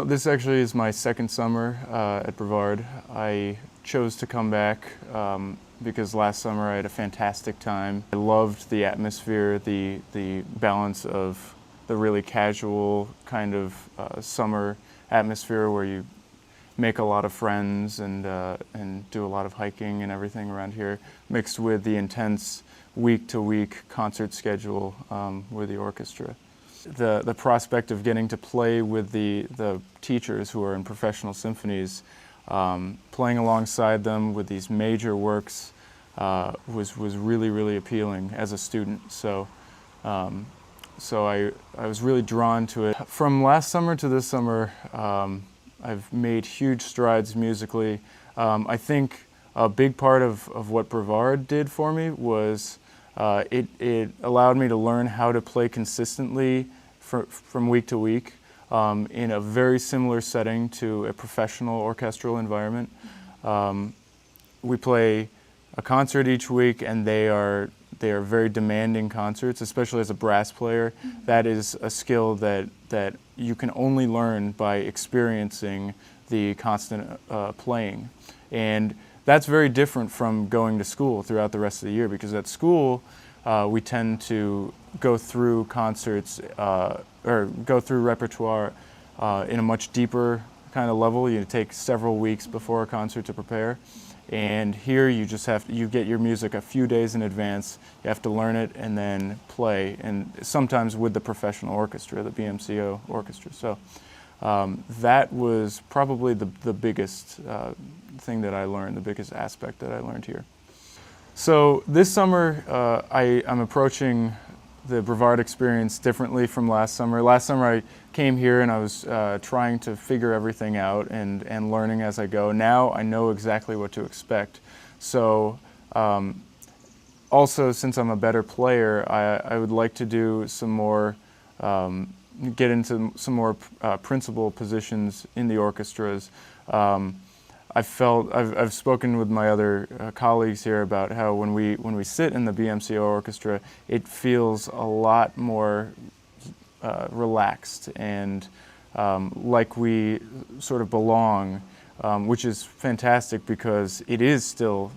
This actually is my second summer at Brevard. I chose to come back because last summer I had a fantastic time. I loved the atmosphere, the balance of the really casual kind of summer atmosphere where you make a lot of friends and do a lot of hiking and everything around here, mixed with the intense week-to-week concert schedule with the orchestra. The prospect of getting to play with the teachers who are in professional symphonies, playing alongside them with these major works was really, really appealing as a student. So I was really drawn to it. From last summer to this summer, I've made huge strides musically. I think a big part of what Brevard did for me was it allowed me to learn how to play consistently from week to week in a very similar setting to a professional orchestral environment. We play a concert each week, and they are very demanding concerts, especially as a brass player. That is a skill that you can only learn by experiencing the constant playing. And that's very different from going to school throughout the rest of the year, because at school we tend to go through concerts or go through repertoire in a much deeper kind of level. You take several weeks before a concert to prepare. And here you just you get your music a few days in advance. You have to learn it and then play, and sometimes with the professional orchestra, the BMC orchestra. So that was probably the biggest thing that I learned, the biggest aspect that I learned here. So this summer I'm approaching the Brevard experience differently from last summer. Last summer I came here and I was trying to figure everything out and learning as I go. Now I know exactly what to expect. So also, since I'm a better player, I would like to do some more, get into some more principal positions in the orchestras. I've spoken with my other colleagues here about how when we sit in the BMC orchestra, it feels a lot more relaxed and like we sort of belong, which is fantastic because it is still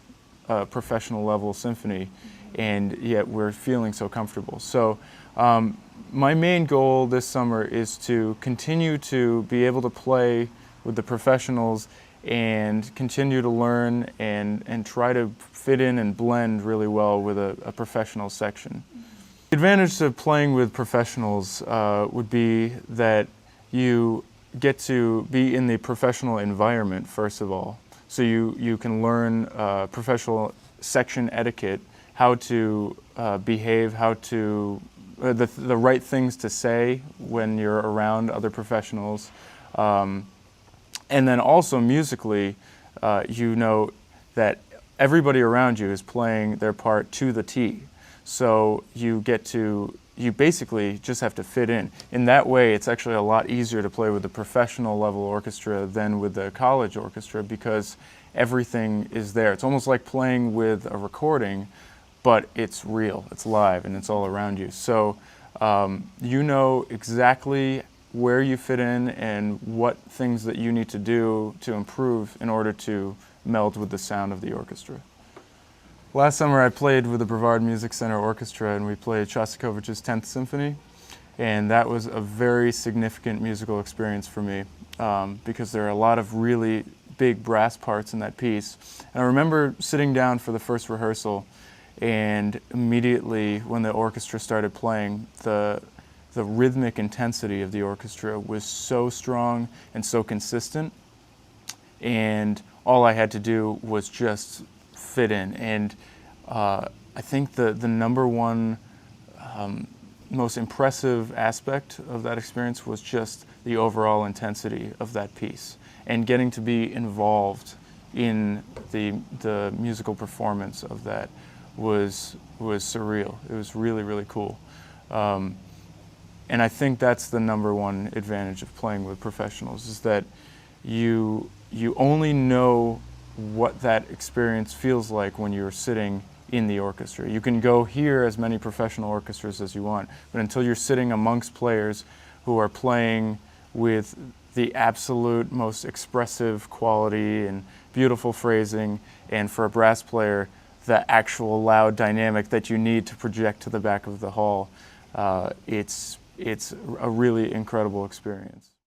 a professional level symphony, and yet we're feeling so comfortable. So my main goal this summer is to continue to be able to play with the professionals and continue to learn and try to fit in and blend really well with a professional section. The advantage of playing with professionals would be that you get to be in the professional environment, first of all. So you can learn professional section etiquette, how to behave, how to the right things to say when you're around other professionals. And then also musically, you know that everybody around you is playing their part to the T. So you basically just have to fit in. In that way, it's actually a lot easier to play with the professional level orchestra than with the college orchestra because everything is there. It's almost like playing with a recording, but it's real, it's live, and it's all around you. So you know exactly where you fit in and what things that you need to do to improve in order to meld with the sound of the orchestra. Last summer I played with the Brevard Music Center Orchestra, and we played Shostakovich's 10th Symphony, and that was a very significant musical experience for me because there are a lot of really big brass parts in that piece. And I remember sitting down for the first rehearsal, and immediately when the orchestra started playing, the rhythmic intensity of the orchestra was so strong and so consistent, and all I had to do was just fit in. And I think the number one most impressive aspect of that experience was just the overall intensity of that piece and getting to be involved in the musical performance of that was surreal. It was really, really cool. And I think that's the number one advantage of playing with professionals, is that you only know what that experience feels like when you're sitting in the orchestra. You can go hear as many professional orchestras as you want, but until you're sitting amongst players who are playing with the absolute most expressive quality and beautiful phrasing, and for a brass player, the actual loud dynamic that you need to project to the back of the hall. It's a really incredible experience.